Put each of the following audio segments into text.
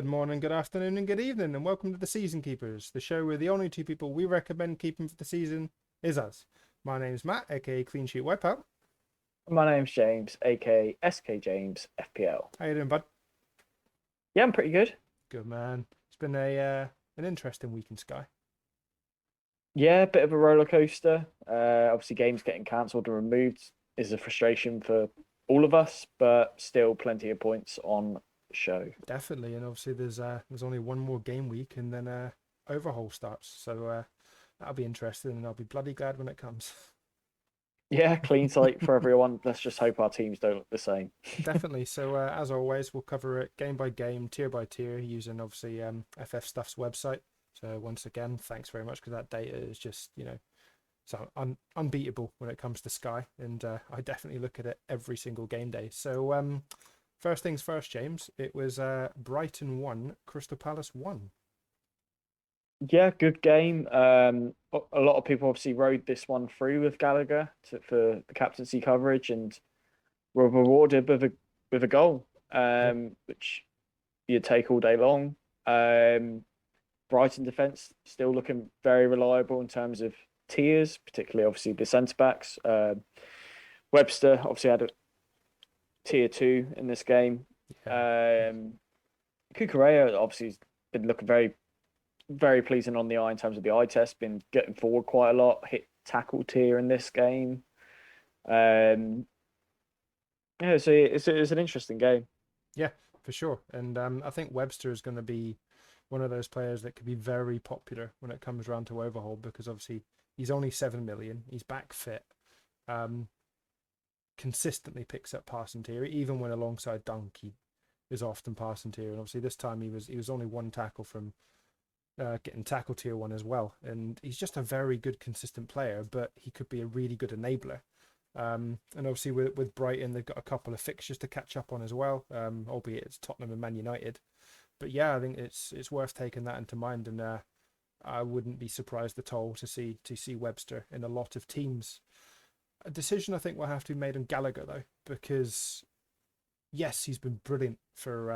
morning, good afternoon, and good evening, and welcome to the Season Keepers, the show where the only two people we recommend keeping for the season is us. My name's Matt, aka Clean Sheet Wipeout. My name's James, aka SK James FPL. How you doing, bud? Yeah, I'm pretty good. Good, man. It's been an interesting week in Sky. Yeah, bit of a roller coaster. Obviously, games getting cancelled and removed is a frustration for all of us, but still plenty of points on the show. Definitely, and obviously there's only one more game week, and then overhaul starts, so that'll be interesting, and I'll be bloody glad when it comes. Yeah, clean slate for everyone. Let's just hope our teams don't look the same. Definitely. So as always, we'll cover it game by game, tier by tier, using obviously FF Stuff's website. So once again, thanks very much because that data is just so unbeatable when it comes to Sky, and I definitely look at it every single game day. So first things first, James. It was Brighton 1, Crystal Palace 1. Yeah, good game. A lot of people obviously rode this one through with Gallagher for the captaincy coverage, and were rewarded with a goal, Yep. which you'd take all day long. Brighton defence still looking very reliable in terms of tiers, particularly obviously the centre backs. Webster obviously had a tier two in this game. Yeah. Um, Cucurella obviously has been looking very pleasing on the eye in terms of the eye test. Been getting forward quite a lot. Hit tackle tier in this game. Yeah, so it's an interesting game. Yeah, for sure. And I think Webster is going to be one of those players that could be very popular when it comes around to overhaul because obviously he's only 7 million. He's back fit. Um, Consistently picks up passing tier, even when alongside Dunk, he is often passing tier. And obviously this time he was only one tackle from getting tackle tier one as well. And he's just a very good consistent player, but he could be a really good enabler. And obviously with Brighton, they've got a couple of fixtures to catch up on as well, albeit it's Tottenham and Man United. But yeah, I think it's worth taking that into mind, and I wouldn't be surprised at all to see Webster in a lot of teams. A decision I think will have to be made on Gallagher though, because yes, he's been brilliant for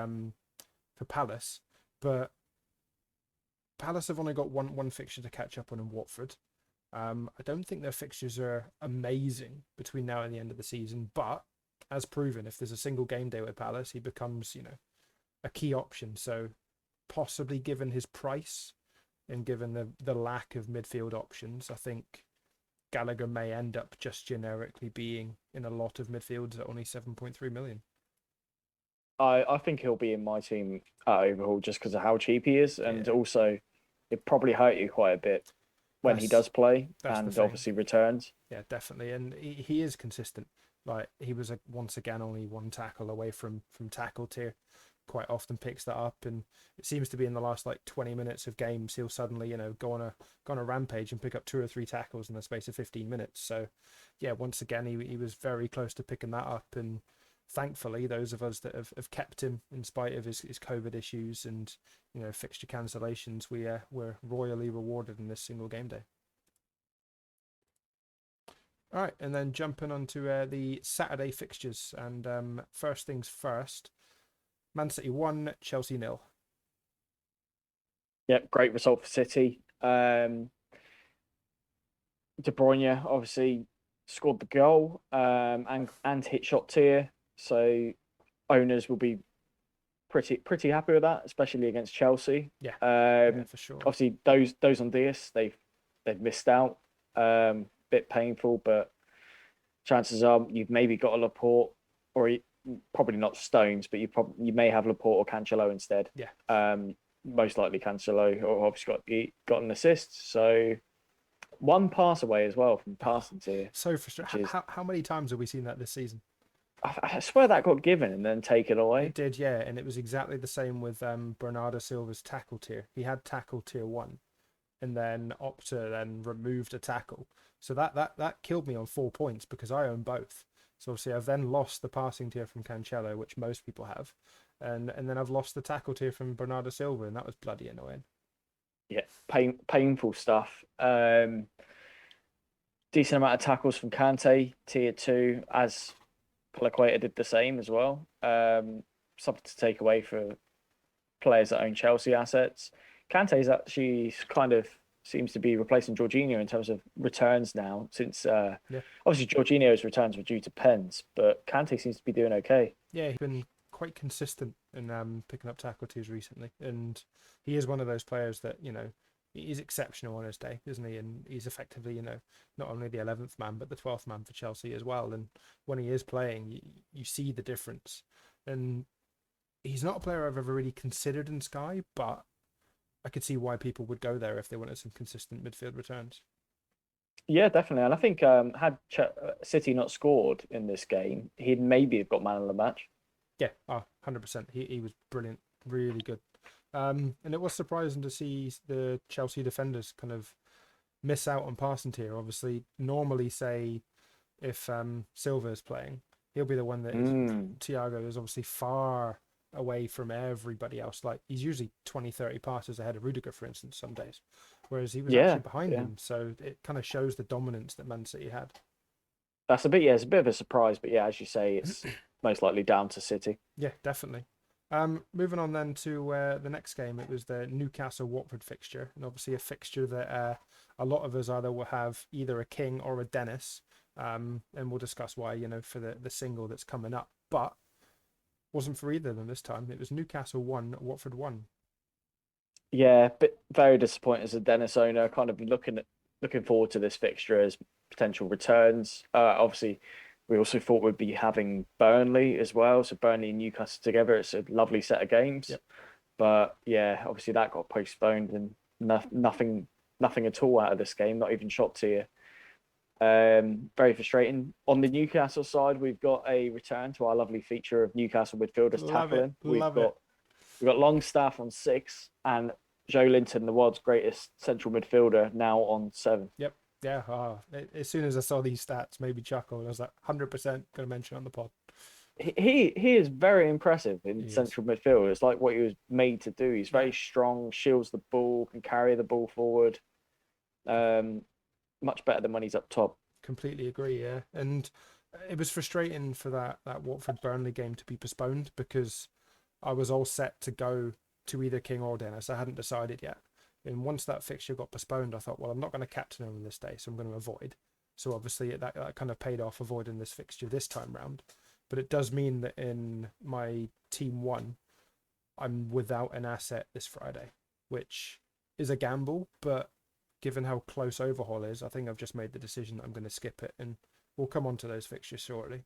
Palace, but Palace have only got one fixture to catch up on in Watford. I don't think their fixtures are amazing between now and the end of the season, but as proven, if there's a single game day with Palace, he becomes, a key option. So possibly given his price and given the lack of midfield options, I think Gallagher may end up just generically being in a lot of midfields at only 7.3 million. I think he'll be in my team at overhaul just because of how cheap he is, and also it probably hurt you quite a bit when he does play and obviously returns. Yeah, definitely, and he is consistent. Like he was once again only one tackle away from tackle tier. Quite often picks that up, and it seems to be in the last like 20 minutes of games he'll suddenly go on a rampage and pick up 2 or 3 tackles in the space of 15 minutes. So yeah, once again he was very close to picking that up, and thankfully those of us that have kept him in spite of his COVID issues and fixture cancellations, were royally rewarded in this single game day. All right, and then jumping onto the Saturday fixtures, and first things first, Man City 1, Chelsea 0. Yep, great result for City. De Bruyne obviously scored the goal, and hit shot tier, so owners will be pretty happy with that, especially against Chelsea. Yeah, for sure. Obviously those on Diaz, they've missed out. Bit painful, but chances are you've maybe got a Laporte, or probably not Stones, but you may have Laporte or Cancelo instead. Yeah. Most likely Cancelo, or obviously got an assist. So one pass away as well from passing tier. So frustrating. How many times have we seen that this season? I swear that got given and then taken away. It did, yeah, and it was exactly the same with Bernardo Silva's tackle tier. He had tackle tier 1, and then Opta then removed a tackle. So that killed me on 4 points because I own both. So obviously I've then lost the passing tier from Cancelo, which most people have, and then I've lost the tackle tier from Bernardo Silva, and that was bloody annoying. Yeah, painful stuff. Decent amount of tackles from Kante, tier 2, as Palaqueta did the same as well. Something to take away for players that own Chelsea assets. Kante is actually kind of seems to be replacing Jorginho in terms of returns now, since Yeah, obviously Jorginho's returns were due to pens, but Kante seems to be doing okay. yeah, he's been quite consistent in picking up tackle twos recently, and he is one of those players that he's exceptional on his day, isn't he? And he's effectively not only the 11th man but the 12th man for Chelsea as well. And when he is playing, you see the difference. And he's not a player I've ever really considered in Sky, but I could see why people would go there if they wanted some consistent midfield returns. Yeah, definitely. And I think had City not scored in this game, he'd maybe have got man of the match. Yeah, 100%. He was brilliant, really good. And it was surprising to see the Chelsea defenders kind of miss out on passing tier. Obviously, normally say if Silva is playing, he'll be the one that is. Thiago is obviously far away from everybody else. Like he's usually 20, 30 passes ahead of Rudiger, for instance, some days, whereas he was Yeah, actually behind yeah. him. So it kind of shows the dominance that Man City had. That's a bit, yeah, it's a bit of a surprise, but yeah, as you say, it's most likely down to City. Yeah, definitely. Moving on then to the next game, it was the Newcastle Watford fixture, and obviously a fixture that a lot of us either will have either a King or a Dennis, and we'll discuss why, for the single that's coming up. But wasn't for either of them this time. It was Newcastle 1, Watford 1. Yeah, but very disappointed as a Dennis owner. Kind of looking forward to this fixture as potential returns. Obviously, we also thought we'd be having Burnley as well. So Burnley and Newcastle together, it's a lovely set of games. Yep. But yeah, obviously that got postponed and nothing at all out of this game, not even shot to you. Very frustrating. On the Newcastle side, we've got a return to our lovely feature of Newcastle midfielders tackling. Love it. We've got Longstaff on 6 and Joe Linton, the world's greatest central midfielder, now on 7. Yep. Yeah. As soon as I saw these stats, maybe chuckle. I was like, 100% going to mention on the pod. He is very impressive in He central midfield. It's like what he was made to do. He's very strong, shields the ball, can carry the ball forward. Much better than when he's up top. Completely agree. Yeah, and it was frustrating for that Watford Burnley game to be postponed because I was all set to go to either King or Dennis. I hadn't decided yet. And once that fixture got postponed, I thought, well, I'm not going to captain him on this day, so I'm going to avoid. So obviously that kind of paid off avoiding this fixture this time round. But it does mean that in my team 1, I'm without an asset this Friday, which is a gamble. But given how close overhaul is, I think I've just made the decision that I'm going to skip it. And we'll come on to those fixtures shortly.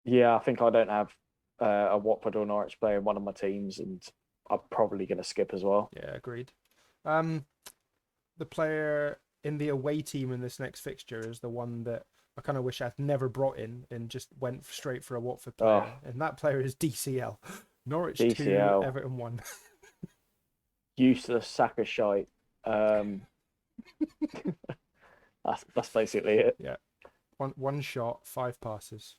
Yeah, I think I don't have a Watford or Norwich player in one of my teams, and I'm probably going to skip as well. Yeah, agreed. The player in the away team in this next fixture is the one that I kind of wish I'd never brought in and just went straight for a Watford player. And that player is DCL. Norwich DCL. 2, Everton 1. Useless sack of shite. That's basically it. Yeah. One shot, 5 passes.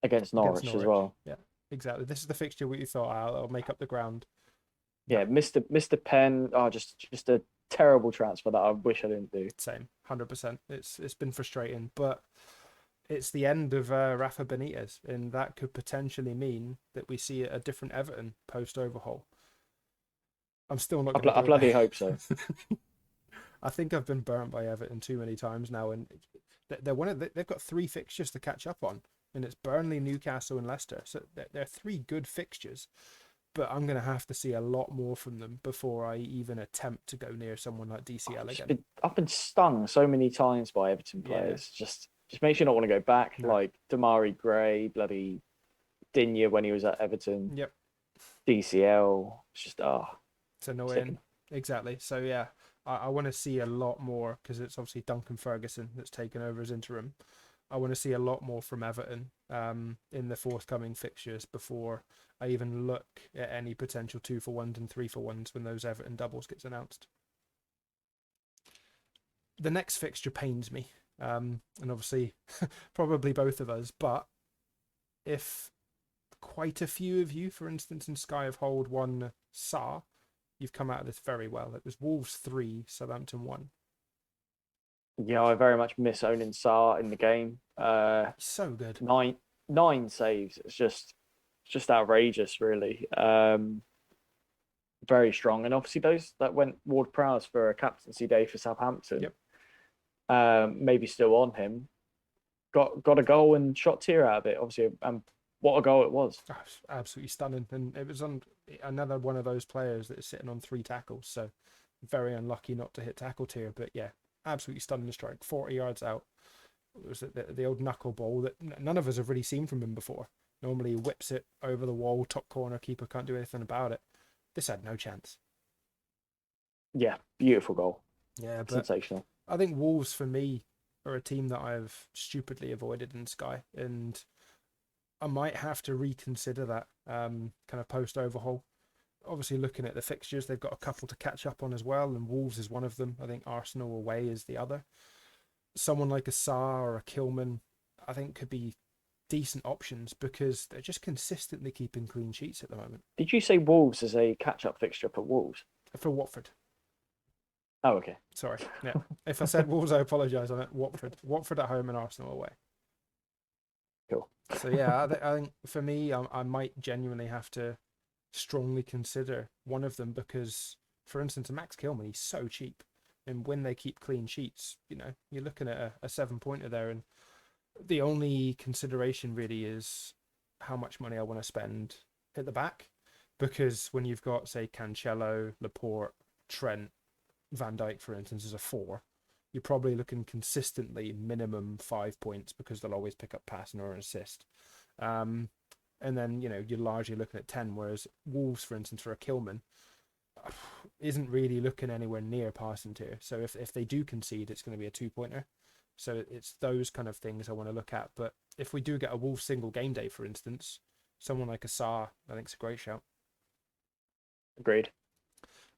Against Norwich as well. Yeah, exactly. This is the fixture where you thought, I'll make up the ground. Yeah, Mr. Penn. Just a terrible transfer that I wish I didn't do. Same, 100%. It's been frustrating, but it's the end of Rafa Benitez, and that could potentially mean that we see a different Everton post overhaul. I'm still not. I bloody hope so. I think I've been burnt by Everton too many times now, and they've got 3 fixtures to catch up on, and it's Burnley, Newcastle, and Leicester. So they're 3 good fixtures. But I'm going to have to see a lot more from them before I even attempt to go near someone like DCL again. I've been stung so many times by Everton players. Yeah. Just makes you not want to go back. No. Like Damari Gray, bloody Digne when he was at Everton. Yep. DCL. It's just, it's annoying. Exactly. So, yeah, I want to see a lot more because it's obviously Duncan Ferguson that's taken over as interim. I want to see a lot more from Everton in the forthcoming fixtures before I even look at any potential 2-for-1s and 3-for-1s when those Everton doubles gets announced. The next fixture pains me, and obviously probably both of us, but if quite a few of you, for instance, in Sky have hold 1 Sa, you've come out of this very well. It was Wolves 3, Southampton 1. Yeah, I very much miss owning Sa in the game. So good. 9 saves. It's just outrageous, really. very strong. And obviously those that went Ward-Prowse for a captaincy day for Southampton, Yep. maybe still on him, got a goal and shot tear out of it. Obviously, what a goal it was. Oh, it's absolutely stunning, and it was on another one of those players that is sitting on 3 tackles, so very unlucky not to hit tackle tier. But yeah, absolutely stunning strike, 40 yards out. It was the old knuckleball that none of us have really seen from him before. Normally he whips it over the wall, top corner, keeper can't do anything about it. This had no chance. Yeah, beautiful goal, Yeah, but sensational. I think Wolves for me are a team that I've stupidly avoided in Sky, and I might have to reconsider that kind of post overhaul. Obviously, looking at the fixtures, they've got a couple to catch up on as well, and Wolves is one of them. I think Arsenal away is the other. Someone like a Sarr or a Kilman, I think, could be decent options because they're just consistently keeping clean sheets at the moment. Did you say Wolves as a catch-up fixture for Wolves? For Watford. Oh, okay. Sorry. Yeah. If I said Wolves, I apologise. I meant Watford. Watford at home and Arsenal away. Cool. So yeah, I think for me, I might genuinely have to strongly consider one of them because, for instance, Max Kilman, he's so cheap, and when they keep clean sheets, you're looking at a 7-pointer there, and the only consideration really is how much money I want to spend at the back, because when you've got, say, Cancelo, Laporte, Trent, Van Dijk, for instance, as a 4, you're probably looking consistently minimum 5 points because they'll always pick up passing or an assist. And then, you're largely looking at 10, whereas Wolves, for instance, for a Kilman, isn't really looking anywhere near passing tier. So if they do concede, it's going to be a 2-pointer. So it's those kind of things I want to look at. But if we do get a Wolves single game day, for instance, someone like a Sarr, I think it's a great shout. Agreed.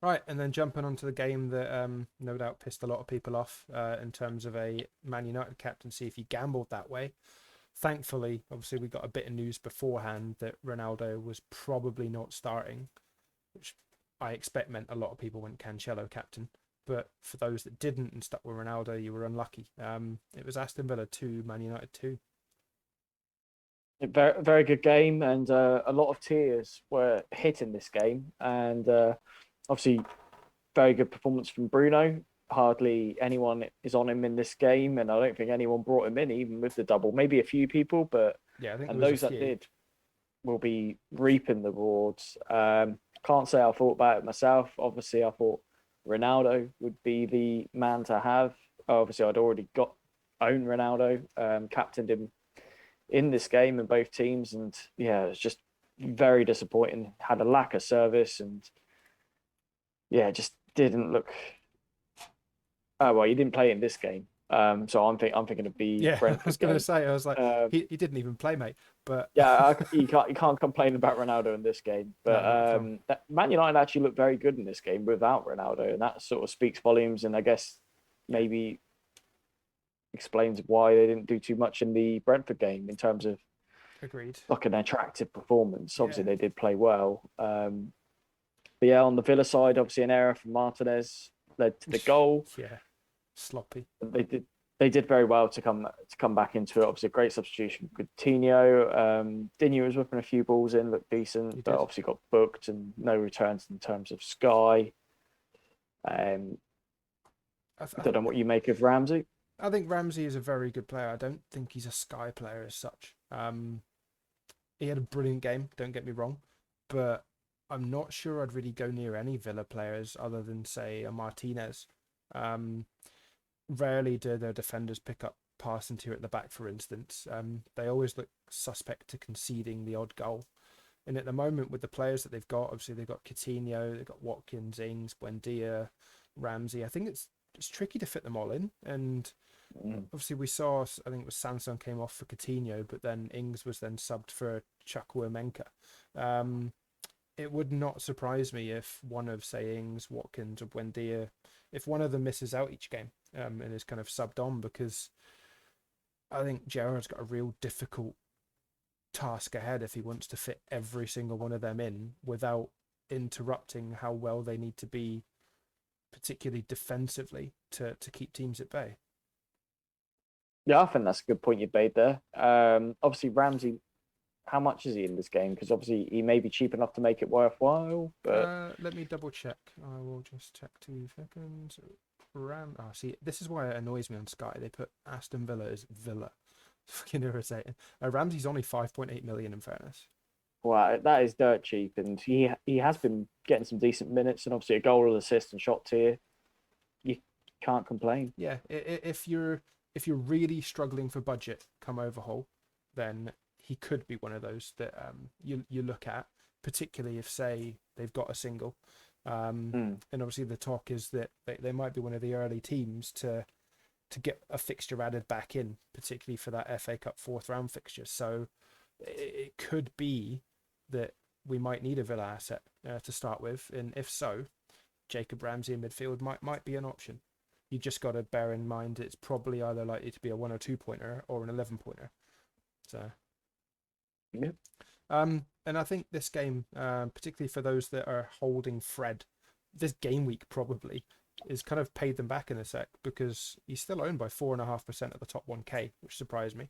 Right, and then jumping onto the game that no doubt pissed a lot of people off in terms of a Man United captaincy if you gambled that way. Thankfully, obviously, we got a bit of news beforehand that Ronaldo was probably not starting, which I expect meant a lot of people went Cancelo captain. But for those that didn't and stuck with Ronaldo, you were unlucky. It was Aston Villa 2, Man United 2. A very, very good game, and a lot of tears were hit in this game. And obviously, very good performance from Bruno. Hardly anyone is on him in this game, and I don't think anyone brought him in, even with the double. Maybe a few people, but Yeah, I think and there was those a that few. did will be reaping the rewards. Can't say I thought about it myself. Obviously, I thought Ronaldo would be the man to have. Obviously, I'd already owned Ronaldo, captained him in this game in both teams, and yeah, it's just very disappointing. Had a lack of service, and yeah, just didn't look. Oh well, he didn't play in this game, so I'm thinking of the Yeah, I was Brentford going to game. say, I was like, Um, he didn't even play, mate. But yeah, you can't complain about Ronaldo in this game, but no, not at all. Man United actually looked very good in this game without Ronaldo, and that sort of speaks volumes. And I guess Yeah, maybe explains why they didn't do too much in the Brentford game in terms of agreed. like an attractive performance. Obviously, Yeah. they did play well. But yeah, on the Villa side, obviously an error from Martinez led to the goal. Yeah, sloppy. They did very well to come back into it. Obviously, a great substitution with Coutinho. Dinu was whipping a few balls in, looked decent, You but did. obviously got booked and no returns in terms of Sky. I, th- I don't know what you make of Ramsey. I think Ramsey is a very good player. I don't think he's a Sky player as such. He had a brilliant game, don't get me wrong, but I'm not sure I'd really go near any Villa players other than, say, a Martinez. Um, Rarely do their defenders pick up passing tier at the back, for instance. They always look suspect to conceding the odd goal. And at the moment, with the players that they've got, obviously they've got Coutinho, they've got Watkins, Ings, Buendia, Ramsey. I think it's tricky to fit them all in. And Mm. obviously we saw, I think it was Sanson came off for Coutinho, but then Ings was then subbed for Chukwuemeka. It would not surprise me if one of, say, Ings, Watkins, or Buendia, if one of them misses out each game and is kind of subbed on, because I think Gerrard's got a real difficult task ahead if he wants to fit every single one of them in without interrupting how well they need to be, particularly defensively, to keep teams at bay. Yeah, I think that's a good point you made there. Obviously, Ramsey how much is he in this game? Because obviously he may be cheap enough to make it worthwhile. But Let me double check. I will just check 2 seconds. See, this is why it annoys me on Sky. They put Aston Villa as Villa. It's fucking irritating. Ramsey's only 5.8 million in fairness. wow, that is dirt cheap, and he has been getting some decent minutes, and obviously a goal, assist, and shot tier. You can't complain. Yeah, if you're really struggling for budget come overhaul, then he could be one of those that you look at, particularly if, say, they've got a single. And obviously the talk is that they might be one of the early teams to get a fixture added back in, particularly for that FA Cup fourth round fixture. So it could be that we might need a Villa asset to start with, and if so, Jacob Ramsey in midfield might be an option. You just got to bear in mind it's probably either likely to be a 1 or 2 pointer or an 11 pointer. So, yeah. And I think this game, particularly for those that are holding Fred, this game week probably is kind of paid them back in a sec, because he's still owned by 4.5% of the top 1K, which surprised me.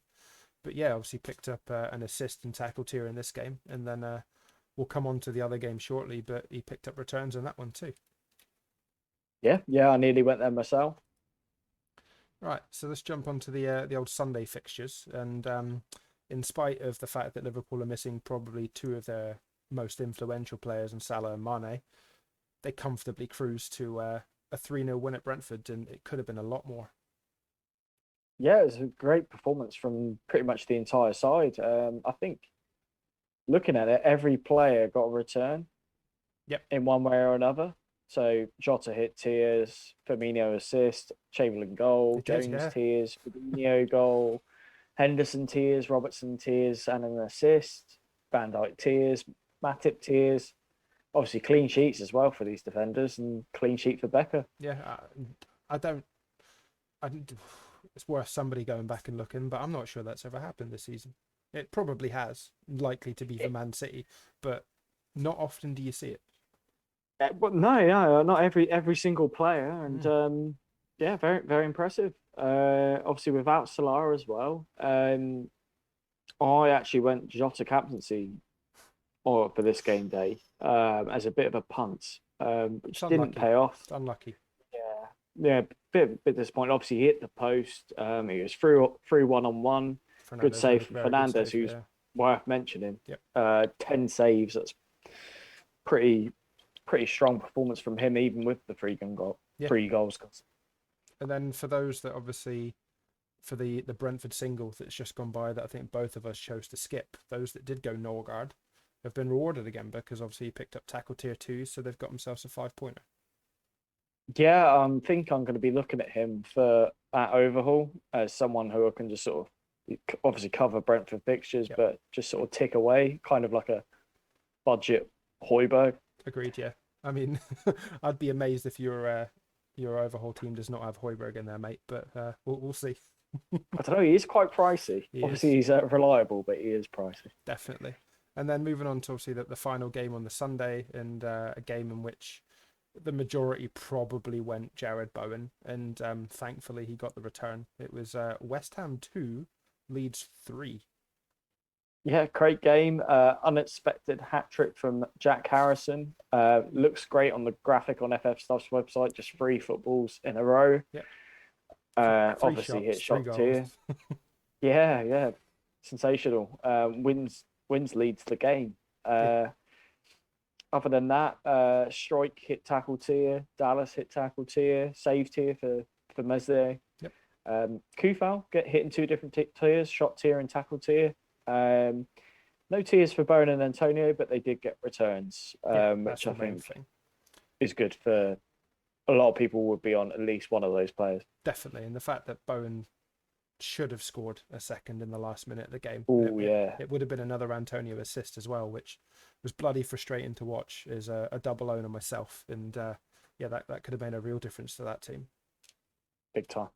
But yeah, obviously picked up an assist and tackle tier in this game, and then we'll come on to the other game shortly. But he picked up returns in that one too. Yeah, I nearly went there myself. Right, so let's jump onto the old Sunday fixtures, and in spite of the fact that Liverpool are missing probably two of their most influential players in Salah and Mane, they comfortably cruised to a 3-0 win at Brentford, and it could have been a lot more. Yeah, it was a great performance from pretty much the entire side. I think looking at it, every player got a return. Yep. In one way or another. So Jota hit tiers, Firmino assist, Chamberlain goal, Jones tiers, Fabinho goal, Henderson tiers, Robertson tiers, and an assist, Van Dijk tiers, Matip tiers. Obviously, clean sheets as well for these defenders, and clean sheet for Becker. Yeah, I don't. It's worth somebody going back and looking, but I'm not sure that's ever happened this season. It probably has, likely to be for Man City, but not often do you see it. But no, not every single player, and yeah, very very impressive. Obviously without Salah as well. I actually went Jota captaincy or for this game day as a bit of a punt, which didn't pay off. It's unlucky. Yeah, bit disappointed. Obviously, he hit the post. He was through 1-on-1. Good save from Fernandez, who's worth mentioning. Yep. 10 saves. That's pretty strong performance from him, even with the three goals. And then for those that obviously, for the Brentford single that's just gone by, that I think both of us chose to skip, those that did go Norgard have been rewarded again, because obviously he picked up tackle tier 2, so they've got themselves a 5-pointer. Yeah, I think I'm going to be looking at him for that overhaul as someone who can just sort of obviously cover Brentford fixtures, but just sort of tick away, kind of like a budget Højbjerg. Agreed, yeah. I mean, I'd be amazed if your overhaul team does not have Højbjerg in there, mate, but we'll see. I don't know, he is quite pricey. Obviously, he's reliable, but he is pricey. Definitely. And then moving on to obviously the final game on the Sunday, and a game in which the majority probably went Jared Bowen, and thankfully he got the return. It was West Ham 2, Leeds 3. Yeah, great game. Unexpected hat trick from Jack Harrison. Looks great on the graphic on FF Stuff's website. Just 3 footballs in a row. Yeah. Obviously shots, hit shot tier. Yeah, sensational. Wins Leeds the game. Other than that, Strike hit tackle tier, Dallas hit tackle tier, save tier for Meslier. Yep. Kufal get hit in 2 different tiers, shot tier and tackle tier. No tiers for Bowen and Antonio, but they did get returns, which I think is good for a lot of people. Would be on at least one of those players. Definitely, and the fact that Bowen should have scored a second in the last minute of the game. It would have been another Antonio assist as well, which was bloody frustrating to watch as a double owner myself. And that could have made a real difference to that team. Big time.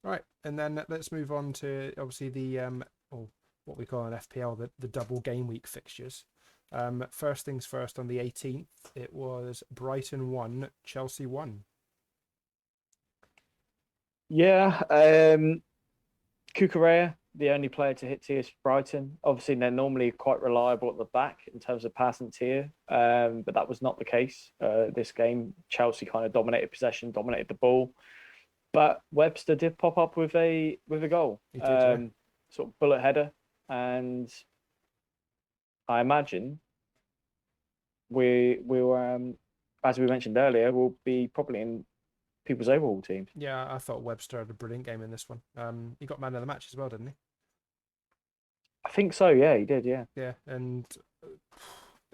Right, and then let's move on to obviously the what we call an FPL, the double game week fixtures. First things first, on the 18th, it was Brighton 1, Chelsea 1. Yeah, Cucurella the only player to hit tiers for Brighton. Obviously, they're normally quite reliable at the back in terms of passing tier, but that was not the case this game. Chelsea kind of dominated possession, dominated the ball, but Webster did pop up with a goal, He did, yeah. sort of bullet header, and I imagine we were, as we mentioned earlier, we'll be probably in people's overhaul teams. Yeah, I thought Webster had a brilliant game in this one. He got man of the match as well, didn't he? I think so. Yeah, he did. Yeah. Yeah, and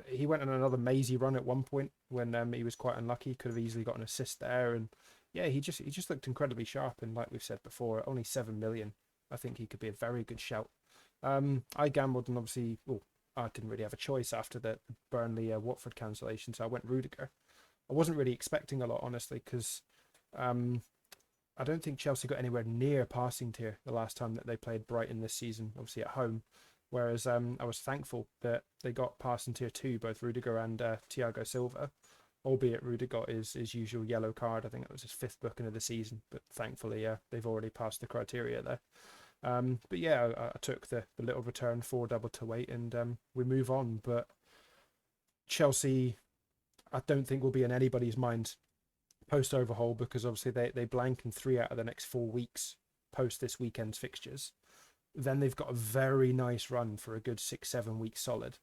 he went on another mazy run at one point when he was quite unlucky. Could have easily got an assist there, and yeah, he just looked incredibly sharp. And like we've said before, only 7 million. I think he could be a very good shout. I gambled, and obviously, well, I didn't really have a choice after the Burnley Watford cancellation, so I went Rudiger. I wasn't really expecting a lot, honestly, because I don't think Chelsea got anywhere near passing tier the last time that they played Brighton this season, obviously at home. Whereas I was thankful that they got passing tier 2, both Rudiger and Thiago Silva, albeit Rudiger got his usual yellow card. I think it was his 5th booking of the season, but thankfully they've already passed the criteria there. But yeah, I took the little return for double to wait, and we move on. But Chelsea, I don't think will be in anybody's mind post overhaul, because obviously they blank in 3 out of the next 4 weeks post this weekend's fixtures. Then they've got a very nice run for a good 6-7 weeks solid.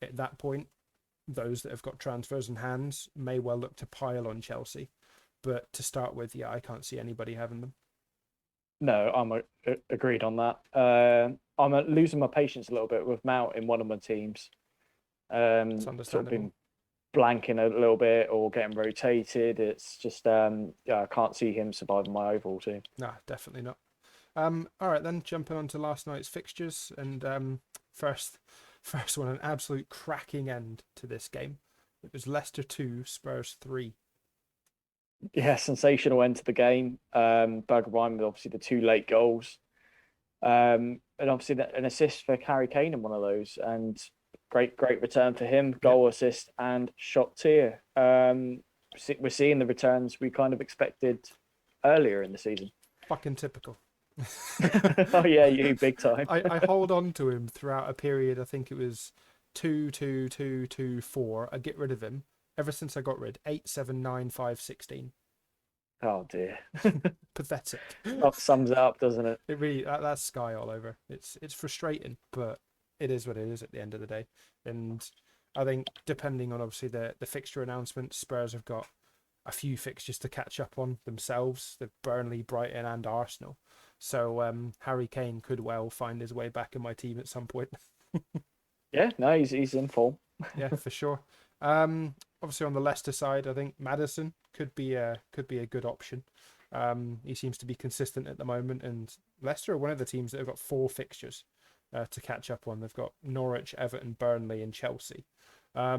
At that point, those that have got transfers in hands may well look to pile on Chelsea. But to start with, yeah, I can't see anybody having them. No, I'm agreed on that. I'm losing my patience a little bit with Mount in one of my teams. It's Sort of understandable. been blanking a little bit or getting rotated. It's just yeah, I can't see him surviving my overall team. Nah, definitely not. All right, then jumping on to last night's fixtures, and first one, an absolute cracking end to this game. It was Leicester 2, Spurs 3. Yeah, sensational end to the game. Bergwijn with obviously the 2 late goals, and obviously an assist for Harry Kane in one of those, and great return for him. Goal, assist, and shot tier. We're seeing the returns we kind of expected earlier in the season. Fucking typical. Oh yeah, you big time. I hold on to him throughout a period. I think it was 2, 2, 2, 2, 4. I get rid of him. Ever since I got rid, 8, 7, 9, 5, 16. Oh dear. Pathetic. That sums it up, doesn't it? It really, that's Sky all over. It's frustrating, but it is what it is at the end of the day. And I think depending on obviously the fixture announcement, Spurs have got a few fixtures to catch up on themselves. The Burnley, Brighton, and Arsenal. So Harry Kane could well find his way back in my team at some point. Yeah, no, he's in form. Yeah, for sure. Obviously on the Leicester side, I think Maddison could be a good option. He seems to be consistent at the moment, and Leicester are one of the teams that have got 4 fixtures to catch up on. They've got Norwich, Everton, Burnley, and Chelsea. I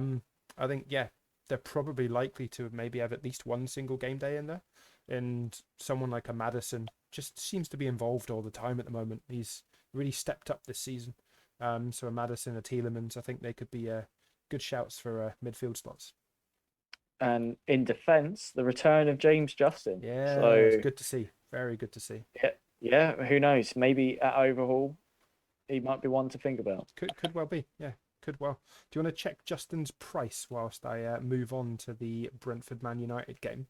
think they're probably likely to maybe have at least one single game day in there, and someone like a Maddison just seems to be involved all the time at the moment. He's really stepped up this season. So a Maddison, a Tielemans, I think they could be good shouts for midfield spots. And in defence, the return of James Justin. Yeah, so it's good to see. Very good to see. Yeah. Who knows? Maybe at overhaul, he might be one to think about. Could well be. Yeah, could well. Do you want to check Justin's price whilst I move on to the Brentford Man United game?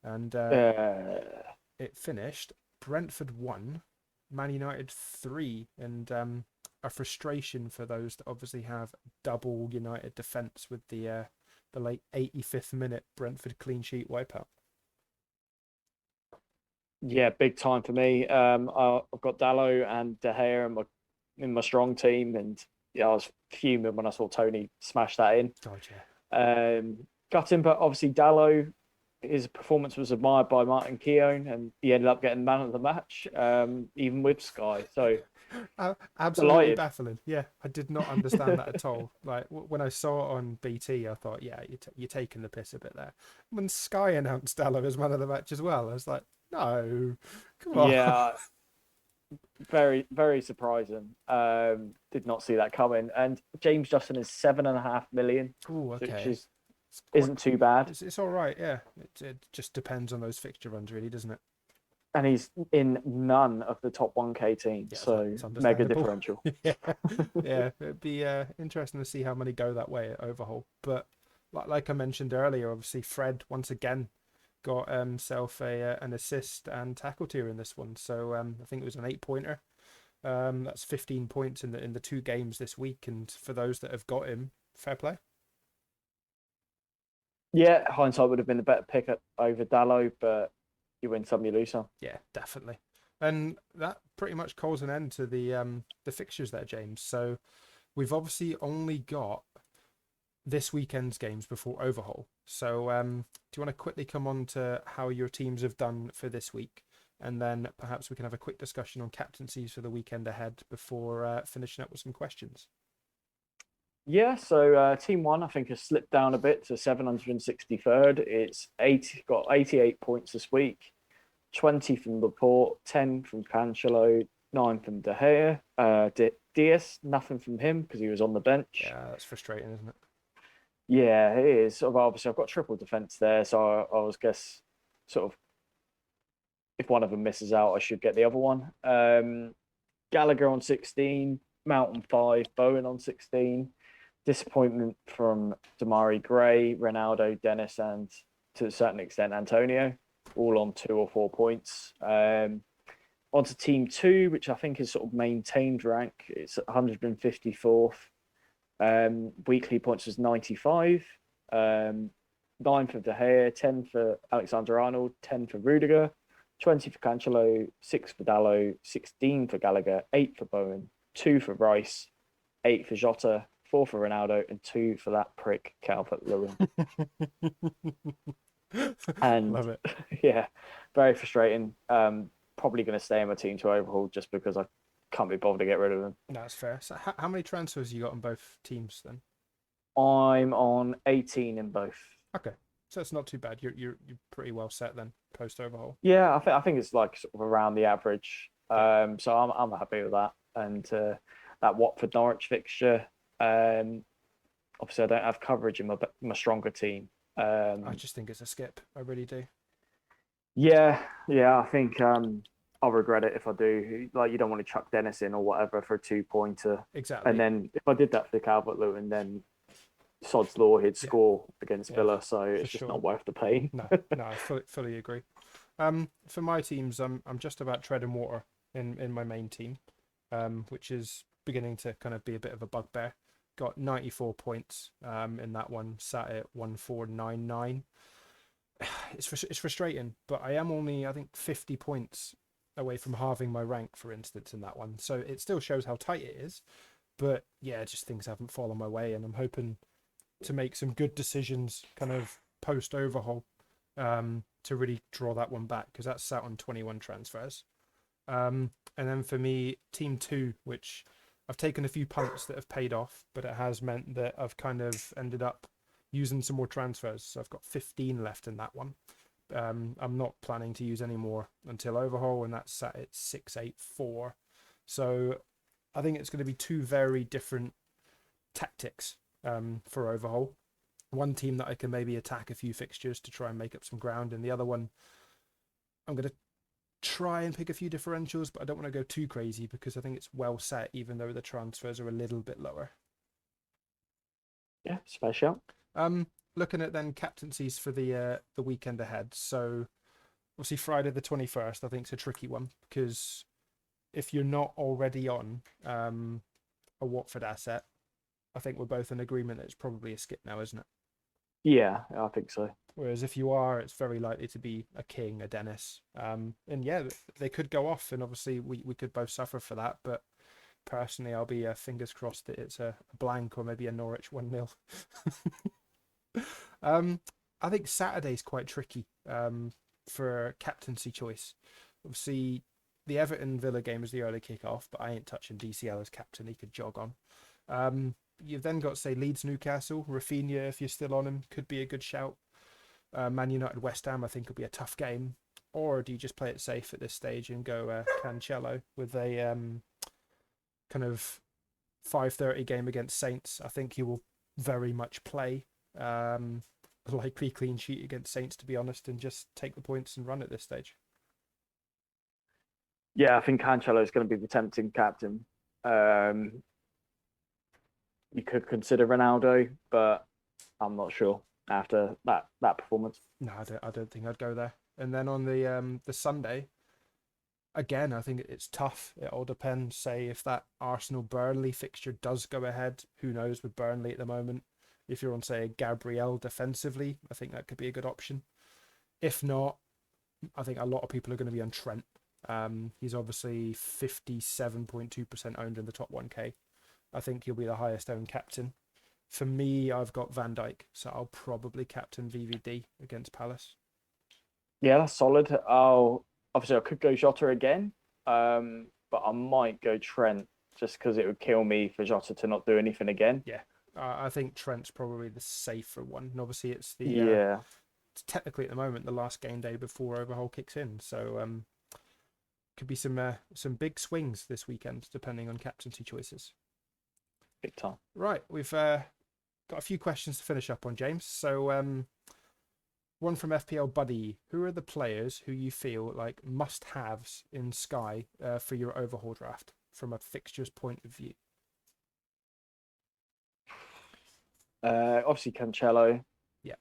And it finished Brentford 1, Man United 3, and a frustration for those that obviously have double United defence with the late 85th minute Brentford clean sheet wipeout. Yeah, big time for me. I've got Dalot and De Gea in my strong team, and yeah, I was fuming when I saw Tony smash that in. God, yeah. Gutting, but obviously Dalot, his performance was admired by Martin Keown, and he ended up getting man of the match, even with Sky. So absolutely delighted. Baffling. Yeah, I did not understand that at all. Like when I saw it on BT, I thought, yeah, you're taking the piss a bit there. When Sky announced Dalot as man of the match as well, I was like, no, come on. Yeah, very surprising. Did not see that coming. And James Justin is 7.5 million, Ooh, okay. which isn't too bad. It's all right. Yeah, it just depends on those fixture runs, really, doesn't it? and he's in none of the top 1K teams, Yeah, so it's mega understandable. differential. Yeah, yeah, it'd be interesting to see how many go that way at overhaul. But like I mentioned earlier, obviously Fred once again got himself an assist and tackle tier in this one. So I think it was an 8 pointer. That's 15 points in the 2 games this week, and for those that have got him, fair play. Yeah, hindsight would have been the better pick over Dallo, but you win some, you lose some. Yeah, definitely. And that pretty much calls an end to the fixtures there, James. So we've obviously only got this weekend's games before overhaul. So do you want to quickly come on to how your teams have done for this week? And then perhaps we can have a quick discussion on captaincies for the weekend ahead before finishing up with some questions. Yeah, so team one, I think, has slipped down a bit to 763rd. Got 88 points this week, 20 from Laporte, 10 from Cancelo, 9 from De Gea. Diaz, nothing from him because he was on the bench. Yeah, that's frustrating, isn't it? Yeah, it is. Sort of, obviously, I've got triple defense there, so I was guess sort of if one of them misses out, I should get the other one. Gallagher on 16, Mount on 5, Bowen on 16. Disappointment from Damari Gray, Ronaldo, Dennis, and to a certain extent Antonio, all on 2 or 4 points. On to team two, which I think is sort of maintained rank. It's 154th. Weekly points was 95. 9 for De Gea, 10 for Alexander Arnold, 10 for Rudiger, 20 for Cancelo, 6 for Dallo, 16 for Gallagher, 8 for Bowen, 2 for Rice, 8 for Jota, 4 for Ronaldo, and 2 for that prick Calvert-Lewin. And Love it. yeah, very frustrating. Probably going to stay in my team to overhaul just because I can't be bothered to get rid of them. That's fair. So how many transfers you got on both teams then? I'm on 18 in both. Okay, so it's not too bad. You're pretty well set then post overhaul. Yeah, I think it's like sort of around the average. Yeah, So I'm happy with that. And that Watford Norwich fixture. Obviously, I don't have coverage in my stronger team. I just think it's a skip. I really do. Yeah. I think I'll regret it if I do. Like, you don't want to chuck Dennis in or whatever for a 2 pointer. And Exactly. then if I did that for Calvert Lewin, then sod's law, he'd Yeah, score against yeah, Villa. So for it's just sure. not worth the pain. No, no, I fully agree. For my teams, I'm just about treading water in my main team, which is beginning to kind of be a bit of a bugbear. Got 94 points in that one, sat at 1499. It's frustrating, but I am only, I think, 50 points away from halving my rank, for instance, in that one. So it still shows how tight it is. But yeah, just things haven't fallen my way, and I'm hoping to make some good decisions kind of post overhaul to really draw that one back because that's sat on 21 transfers. And then for me, team two, which I've taken a few punts that have paid off, but it has meant that I've kind of ended up using some more transfers. So I've got 15 left in that one. I'm not planning to use any more until overhaul, and that's sat at 684. So I think it's going to be two very different tactics for overhaul. One team that I can maybe attack a few fixtures to try and make up some ground, and the other one I'm going to try and pick a few differentials, but I don't want to go too crazy because I think it's well set, even though the transfers are a little bit lower. Yeah, special. Looking at then captaincies for the weekend ahead. So obviously Friday the 21st, I think it's a tricky one because if you're not already on a Watford asset, I think we're both in agreement that it's probably a skip now, isn't it? Yeah, I think so. Whereas if you are, it's very likely to be a King, a Dennis. And yeah, they could go off, and obviously we could both suffer for that. But personally, I'll be fingers crossed that it's a blank or maybe a Norwich 1-0. I think Saturday's quite tricky for captaincy choice. Obviously, the Everton Villa game is the early kick-off, but I ain't touching DCL as captain. He could jog on. You've then got, say, Leeds Newcastle. Rafinha, if you're still on him, could be a good shout. Man United West Ham, I think, will be a tough game. Or do you just play it safe at this stage and go Cancelo with a kind of 5:30 game against Saints? I think he will very much play. Likely clean sheet against Saints, to be honest, and just take the points and run at this stage. Yeah, I think Cancelo is going to be the tempting captain. Um, you could consider Ronaldo, but I'm not sure after that performance. No, I don't think I'd go there. And then on the Sunday, again, I think it's tough. It all depends. Say if that Arsenal Burnley fixture does go ahead, who knows with Burnley at the moment. If you're on, say, Gabriel defensively, I think that could be a good option. If not, I think a lot of people are going to be on Trent. He's obviously 57.2% owned in the top 1K. I think he'll be the highest owned captain. For me, I've got Van Dijk, so I'll probably captain VVD against Palace. Yeah, that's solid. Oh, obviously I could go Jota again, but I might go Trent just because it would kill me for Jota to not do anything again. Yeah, I think Trent's probably the safer one. And obviously, Yeah, it's technically at the moment the last game day before overhaul kicks in, so could be some big swings this weekend depending on captaincy choices. big time. Right, we've got a few questions to finish up on, James. So one from FPL Buddy: who are the players who you feel like must-haves in Sky for your overhaul draft from a fixtures point of view? Obviously Cancelo, Yeah,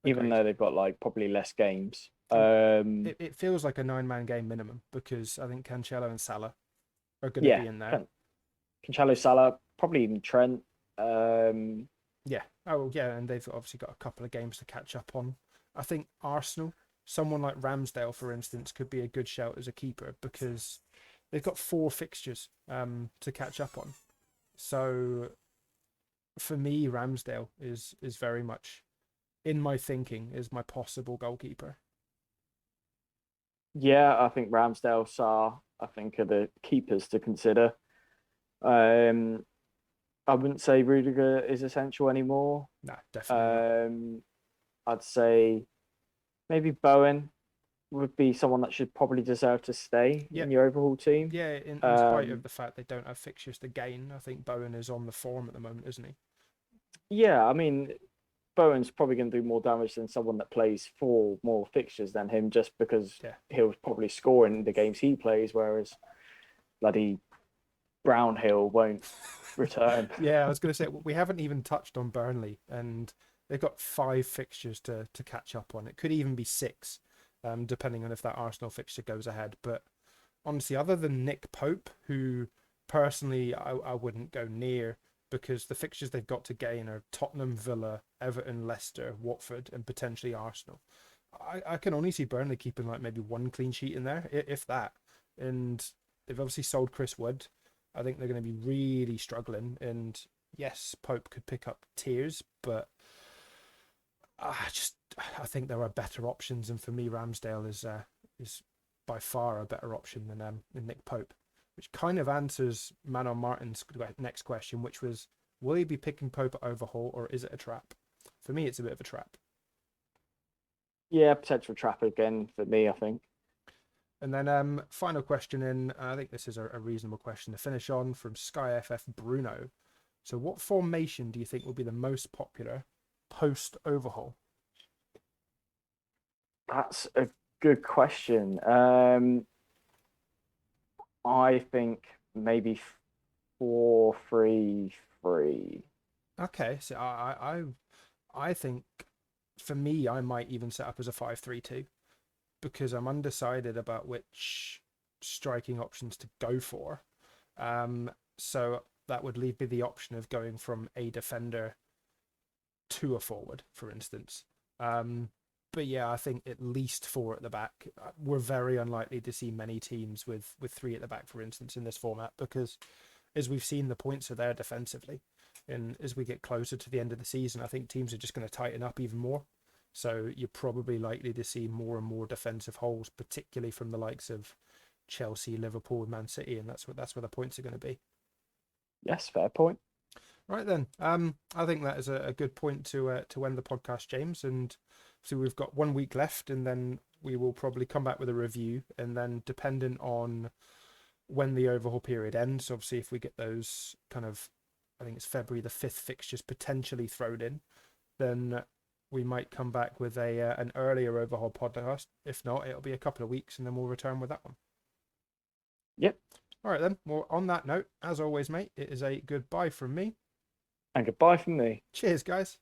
even agreed. though they've got like probably less games. Um, it feels like a 9-man game minimum because I think Cancelo and Salah are going to Yeah, be in there. Cancelo, Salah, probably even Trent. Um, Yeah. Oh, yeah, and they've obviously got a couple of games to catch up on. I think Arsenal, someone like Ramsdale, for instance, could be a good shout as a keeper because they've got 4 fixtures to catch up on. So for me, Ramsdale is very much in my thinking as my possible goalkeeper. yeah, I think Ramsdale, Sarr, I think are the keepers to consider. Um, I wouldn't say Rudiger is essential anymore. Nah, definitely not. Um, I'd say maybe Bowen would be someone that should probably deserve to stay Yeah, in your overhaul team. yeah. In spite of Um, the fact they don't have fixtures to gain, I think Bowen is on the form at the moment, isn't he? yeah, I mean, Bowen's probably going to do more damage than someone that plays 4 more fixtures than him, just because Yeah. he'll probably score in the games he plays, whereas bloody Brownhill won't return. Yeah, I was going to say we haven't even touched on Burnley, and they've got 5 fixtures to catch up on. It could even be 6, depending on if that Arsenal fixture goes ahead. But honestly, other than Nick Pope, who personally I wouldn't go near because the fixtures they've got to gain are Tottenham, Villa, Everton, Leicester, Watford, and potentially Arsenal. I can only see Burnley keeping like maybe 1 clean sheet in there, if that. And they've obviously sold Chris Wood. I think they're going to be really struggling. And yes, Pope could pick up tiers, but I think there are better options. And for me, Ramsdale is by far a better option than Nick Pope, which kind of answers Manon Martin's next question, which was, will he be picking Pope at overhaul or is it a trap? For me, it's a bit of a trap. Yeah, potential trap again for me, I think. And then final question in, I think this is a reasonable question to finish on from SkyFF Bruno. So what formation do you think will be the most popular post overhaul? That's a good question. I think maybe 4-3-3. Okay, so I think for me I might even set up as a 5-3-2 because I'm undecided about which striking options to go for. So that would leave me the option of going from a defender to a forward, for instance. But yeah, I think at least 4 at the back. We're very unlikely to see many teams with 3 at the back, for instance, in this format because, as we've seen, the points are there defensively, and as we get closer to the end of the season, I think teams are just going to tighten up even more. So you're probably likely to see more and more defensive holes, particularly from the likes of Chelsea, Liverpool, Man City, and that's where the points are going to be. Yes, fair point. Right then, I think that is a good point to end the podcast, James. And so we've got 1 week left, and then we will probably come back with a review. And then, dependent on when the overhaul period ends, obviously, if we get those kind of, I think it's February the 5th fixtures potentially thrown in, then we might come back with a an earlier overhaul podcast. If not, it'll be a couple of weeks, and then we'll return with that one. Yep. All right then. Well, on that note, as always, mate, it is a goodbye from me. And goodbye from me. Cheers, guys.